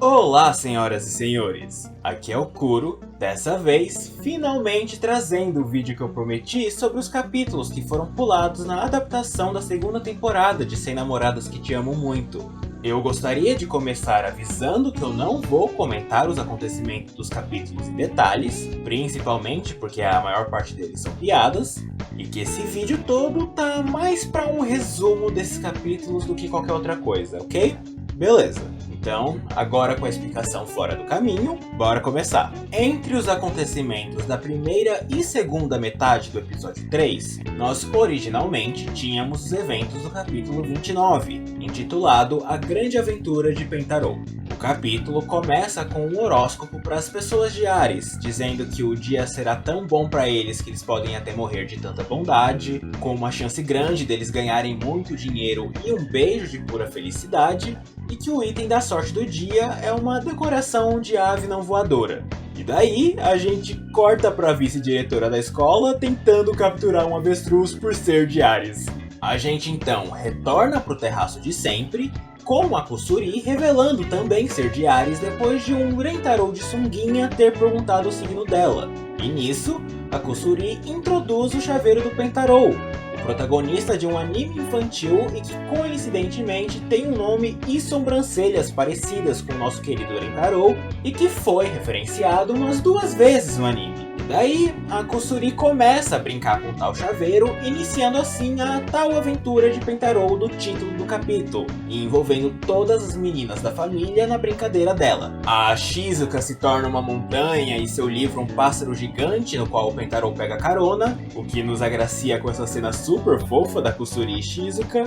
Olá, senhoras e senhores! Aqui é o Kuro, dessa vez finalmente trazendo o vídeo que eu prometi sobre os capítulos que foram pulados na adaptação da segunda temporada de 100 Namoradas que Te Amo Muito. Eu gostaria de começar avisando que eu não vou comentar os acontecimentos dos capítulos em detalhes, principalmente porque a maior parte deles são piadas, e que esse vídeo todo tá mais pra um resumo desses capítulos do que qualquer outra coisa, ok? Beleza. Então, agora com a explicação fora do caminho, bora começar. Entre os acontecimentos da primeira e segunda metade do episódio 3, nós originalmente tínhamos os eventos do capítulo 29, intitulado A Grande Aventura de Pentarou. O capítulo começa com um horóscopo para as pessoas de Ares, dizendo que o dia será tão bom para eles que eles podem até morrer de tanta bondade, com uma chance grande deles ganharem muito dinheiro e um beijo de pura felicidade, e que o item da sorte do dia é uma decoração de ave não voadora. E daí, a gente corta para a vice-diretora da escola tentando capturar um avestruz por ser de Ares. A gente então retorna pro terraço de sempre, com a Kusuri revelando também ser de Ares depois de um Rentaro de sunguinha ter perguntado o signo dela. E nisso, a Kusuri introduz o chaveiro do Pentarou, protagonista de um anime infantil e que coincidentemente tem um nome e sobrancelhas parecidas com o nosso querido Rentaro e que foi referenciado umas 2 vezes no anime. E daí, a Kusuri começa a brincar com o tal chaveiro, iniciando assim a tal aventura de Pentarou do título do capítulo, e envolvendo todas as meninas da família na brincadeira dela. A Shizuka se torna uma montanha e seu livro um pássaro gigante no qual o Pentarou pega carona, o que nos agracia com essa cena super fofa da Kusuri e Shizuka.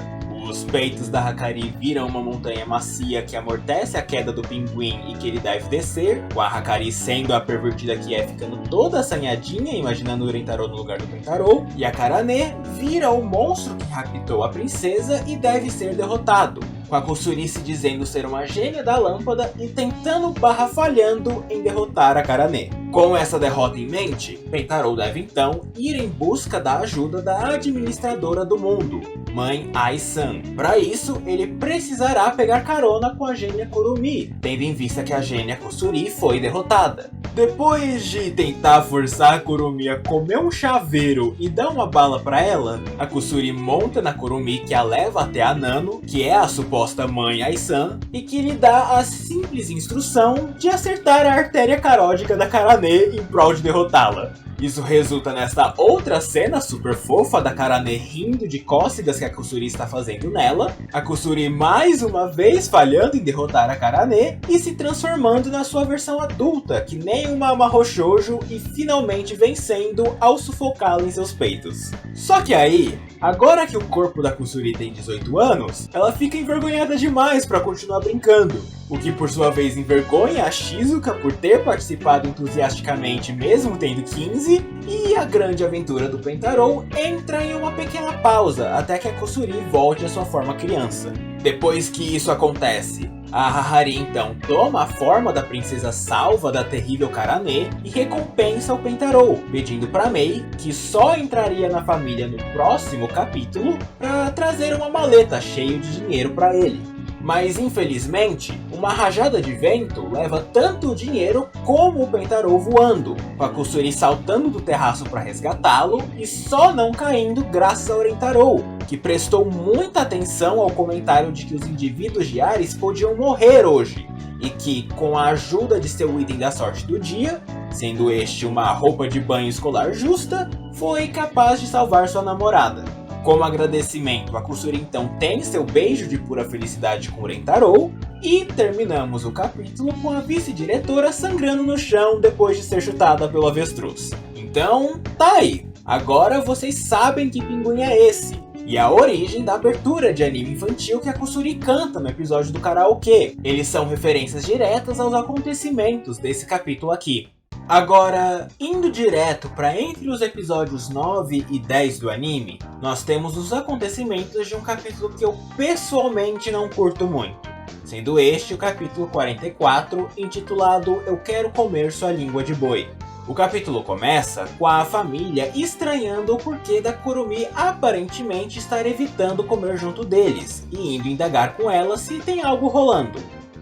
Os peitos da Hakari viram uma montanha macia que amortece a queda do pinguim e que ele deve descer, com a Hakari sendo a pervertida que é, ficando toda assanhadinha, imaginando o Rentaro no lugar do Pentarou, e a Karane vira o monstro que raptou a princesa e deve ser derrotado, com a Kusuri se dizendo ser uma gênia da lâmpada e tentando barra falhando em derrotar a Karane. Com essa derrota em mente, Pentarou deve então ir em busca da ajuda da administradora do mundo, Mãe Ai-san. Para isso, ele precisará pegar carona com a gênia Kurumi, tendo em vista que a gênia Kusuri foi derrotada. Depois de tentar forçar a Kurumi a comer um chaveiro e dar uma bala para ela, a Kusuri monta na Kurumi que a leva até a Nano, que é a suposta mãe Ai-san, e que lhe dá a simples instrução de acertar a artéria carótica da Karane em prol de derrotá-la. Isso resulta nessa outra cena super fofa da Karane rindo de cócegas que a Kusuri está fazendo nela, a Kusuri mais uma vez falhando em derrotar a Karane e se transformando na sua versão adulta, que nem uma Mahou Shoujo, e finalmente vencendo ao sufocá-la em seus peitos. Só que aí, agora que o corpo da Kusuri tem 18 anos, ela fica envergonhada demais para continuar brincando, o que por sua vez envergonha a Shizuka por ter participado entusiasticamente mesmo tendo 15, e a grande aventura do Pentarou entra em uma pequena pausa até que a Kusuri volte à sua forma criança. Depois que isso acontece, a Hahari então toma a forma da princesa salva da terrível Karane e recompensa o Pentarou, pedindo para Mei, que só entraria na família no próximo capítulo, para trazer uma maleta cheia de dinheiro para ele. Mas infelizmente, uma rajada de vento leva tanto o dinheiro como o Pentarou voando, com a Kusuri saltando do terraço para resgatá-lo e só não caindo graças ao Rentaro, que prestou muita atenção ao comentário de que os indivíduos de Ares podiam morrer hoje, e que, com a ajuda de seu item da sorte do dia, sendo este uma roupa de banho escolar justa, foi capaz de salvar sua namorada. Como agradecimento, a Kusuri então tem seu beijo de pura felicidade com o Rentaro, e terminamos o capítulo com a vice-diretora sangrando no chão depois de ser chutada pelo avestruz. Então, tá aí. Agora vocês sabem que pinguim é esse, e a origem da abertura de anime infantil que a Kusuri canta no episódio do karaokê. Eles são referências diretas aos acontecimentos desse capítulo aqui. Agora, indo direto para entre os episódios 9 e 10 do anime, nós temos os acontecimentos de um capítulo que eu pessoalmente não curto muito, sendo este o capítulo 44, intitulado Eu Quero Comer Sua Língua de Boi. O capítulo começa com a família estranhando o porquê da Kurumi aparentemente estar evitando comer junto deles, e indo indagar com ela se tem algo rolando.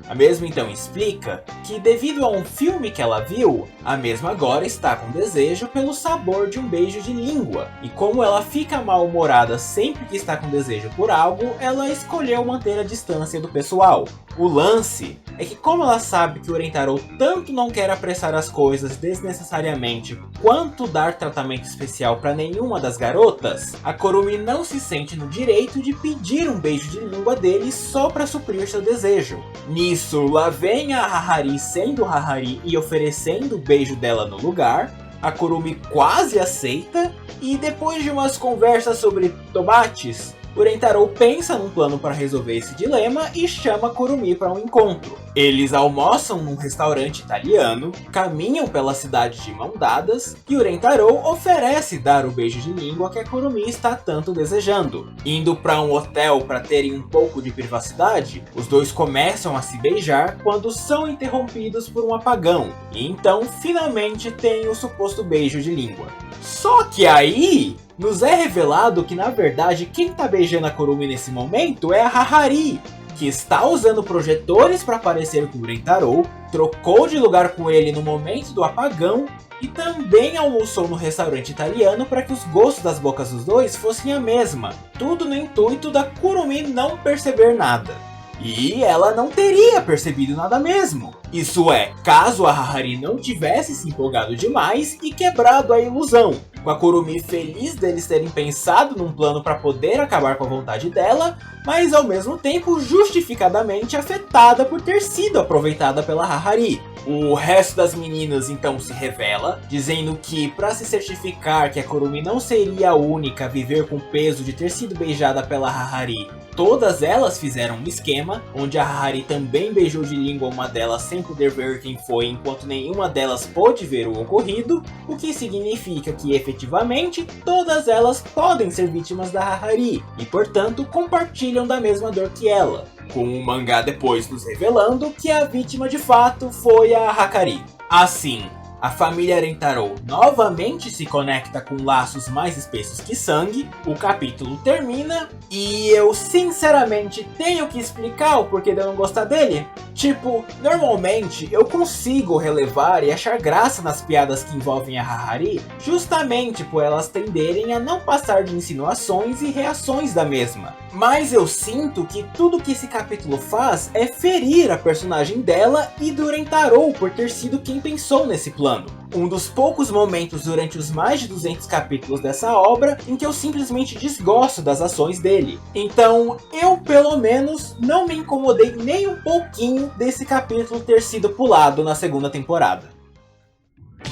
A mesma então explica que, devido a um filme que ela viu, a mesma agora está com desejo pelo sabor de um beijo de língua. E como ela fica mal-humorada sempre que está com desejo por algo, ela escolheu manter a distância do pessoal. O lance é que, como ela sabe que o Rentaro tanto não quer apressar as coisas desnecessariamente quanto dar tratamento especial para nenhuma das garotas, a Kurumi não se sente no direito de pedir um beijo de língua dele só para suprir seu desejo. Nisso, lá vem a Hahari sendo Hahari e oferecendo o beijo dela no lugar. A Kurumi quase aceita, e depois de umas conversas sobre tomates, o Rentaro pensa num plano para resolver esse dilema e chama a Kurumi para um encontro. Eles almoçam num restaurante italiano, caminham pela cidade de mão dadas, e o Rentaro oferece dar o beijo de língua que a Kurumi está tanto desejando. Indo para um hotel para terem um pouco de privacidade, os dois começam a se beijar quando são interrompidos por um apagão, e então finalmente tem o suposto beijo de língua. Só que aí nos é revelado que, na verdade, quem tá beijando a Kurumi nesse momento é a Hahari, que está usando projetores para aparecer com o Rentaro, trocou de lugar com ele no momento do apagão e também almoçou no restaurante italiano para que os gostos das bocas dos dois fossem a mesma, tudo no intuito da Kurumi não perceber nada. E ela não teria percebido nada mesmo. Isso é, caso a Hahari não tivesse se empolgado demais e quebrado a ilusão, com a Kurumi feliz deles terem pensado num plano para poder acabar com a vontade dela, mas ao mesmo tempo justificadamente afetada por ter sido aproveitada pela Hahari. O resto das meninas então se revela, dizendo que, para se certificar que a Kurumi não seria a única a viver com o peso de ter sido beijada pela Hahari, todas elas fizeram um esquema, onde a Hahari também beijou de língua uma delas sem poder ver quem foi, enquanto nenhuma delas pôde ver o ocorrido, o que significa que efetivamente todas elas podem ser vítimas da Hahari, e portanto compartilham da mesma dor que ela, com o mangá depois nos revelando que a vítima de fato foi a Hakari. Assim, a família Rentaro novamente se conecta com laços mais espessos que sangue, o capítulo termina e eu sinceramente tenho que explicar o porquê de eu não gostar dele. Tipo, normalmente eu consigo relevar e achar graça nas piadas que envolvem a Hahari, justamente por elas tenderem a não passar de insinuações e reações da mesma. Mas eu sinto que tudo que esse capítulo faz é ferir a personagem dela e do Rentaro por ter sido quem pensou nesse plano. Um dos poucos momentos durante os mais de 200 capítulos dessa obra em que eu simplesmente desgosto das ações dele. Então, eu pelo menos não me incomodei nem um pouquinho desse capítulo ter sido pulado na segunda temporada.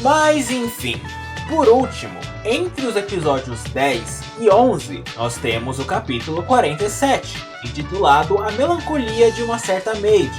Mas enfim, por último, entre os episódios 10 e 11, nós temos o capítulo 47, intitulado A Melancolia de uma Certa Maid.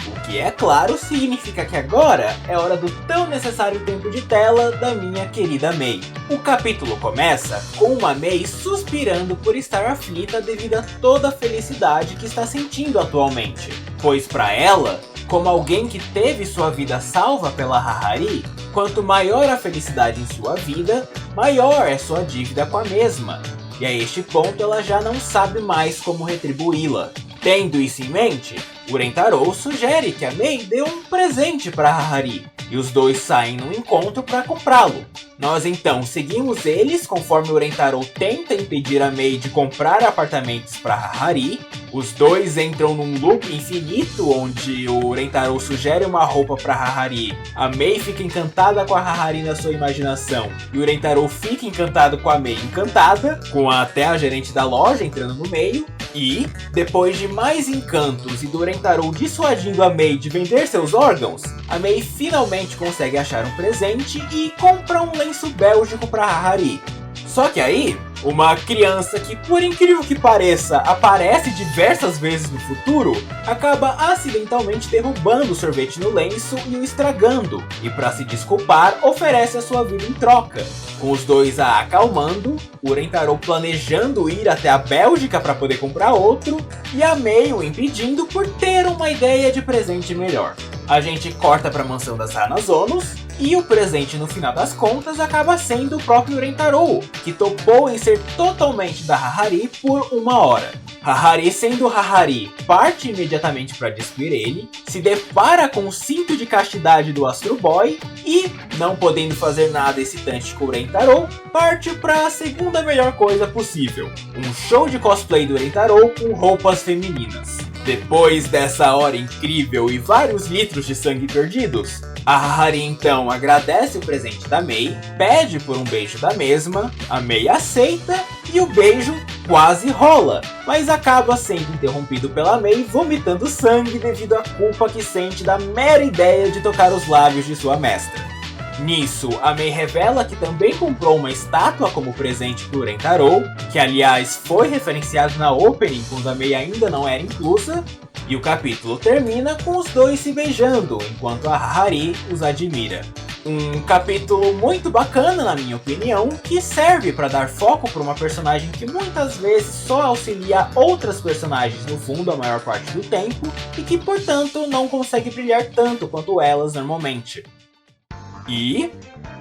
O que, é claro, significa que agora é hora do tão necessário tempo de tela da minha querida Mei. O capítulo começa com uma Mei suspirando por estar aflita devido a toda a felicidade que está sentindo atualmente. Pois para ela, como alguém que teve sua vida salva pela Hahari, quanto maior a felicidade em sua vida, maior é sua dívida com a mesma. E a este ponto ela já não sabe mais como retribuí-la. Tendo isso em mente, o Rentaro sugere que a Mei dê um presente para Hahari, e os dois saem num encontro para comprá-lo. Nós então seguimos eles conforme o Rentaro tenta impedir a Mei de comprar apartamentos para Hahari. Os dois entram num loop infinito onde o Rentaro sugere uma roupa para Hahari, a Mei fica encantada com a Hahari na sua imaginação e o Rentaro fica encantado com a Mei encantada, com até a gerente da loja entrando no meio. E, depois de mais encantos e do Rentaro dissuadindo a Mei de vender seus órgãos, a Mei finalmente consegue achar um presente e compra um lenço bélgico para Hahari. Só que aí, uma criança que, por incrível que pareça, aparece diversas vezes no futuro, acaba acidentalmente derrubando o sorvete no lenço e o estragando, e para se desculpar, oferece a sua vida em troca. Com os dois a acalmando, o Rentaro planejando ir até a Bélgica para poder comprar outro, e a Mei o impedindo por ter uma ideia de presente melhor. A gente corta para a mansão das Hanazonos, E o presente no final das contas acaba sendo o próprio Rentaro, que topou em ser totalmente da Hahari por 1 hora. Hahari, sendo Hahari, parte imediatamente para despir ele, se depara com o cinto de castidade do Astro Boy e, não podendo fazer nada excitante com o Rentaro, parte para a segunda melhor coisa possível, um show de cosplay do Rentaro com roupas femininas. Depois dessa hora incrível e vários litros de sangue perdidos, a Hahari então agradece o presente da Mei, pede por um beijo da mesma, a Mei aceita e o beijo quase rola, mas acaba sendo interrompido pela Mei vomitando sangue devido à culpa que sente da mera ideia de tocar os lábios de sua mestra. Nisso, a Mei revela que também comprou uma estátua como presente pro Rentaro, que aliás foi referenciado na opening quando a Mei ainda não era inclusa, e o capítulo termina com os dois se beijando, enquanto a Hahari os admira. Um capítulo muito bacana, na minha opinião, que serve para dar foco para uma personagem que muitas vezes só auxilia outras personagens no fundo a maior parte do tempo, e que portanto não consegue brilhar tanto quanto elas normalmente. E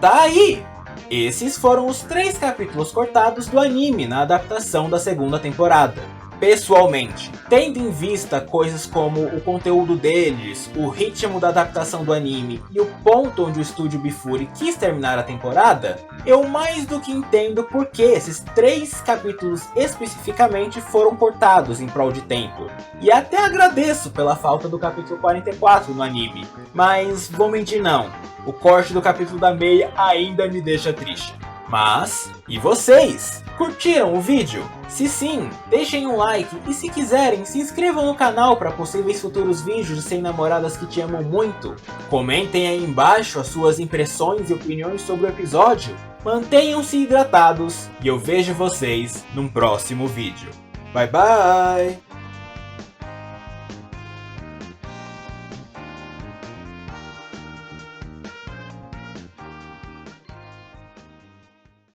tá aí! Esses foram os 3 capítulos cortados do anime na adaptação da segunda temporada. Pessoalmente, tendo em vista coisas como o conteúdo deles, o ritmo da adaptação do anime e o ponto onde o estúdio Bifuri quis terminar a temporada, eu mais do que entendo por que esses 3 capítulos especificamente foram cortados em prol de tempo. E até agradeço pela falta do capítulo 44 no anime, mas vou mentir não, o corte do capítulo da Mei ainda me deixa triste. Mas, e vocês? Curtiram o vídeo? Se sim, deixem um like e se quiserem, se inscrevam no canal para possíveis futuros vídeos de Sem Namoradas que te amam muito. Comentem aí embaixo as suas impressões e opiniões sobre o episódio. Mantenham-se hidratados e eu vejo vocês num próximo vídeo. Bye bye!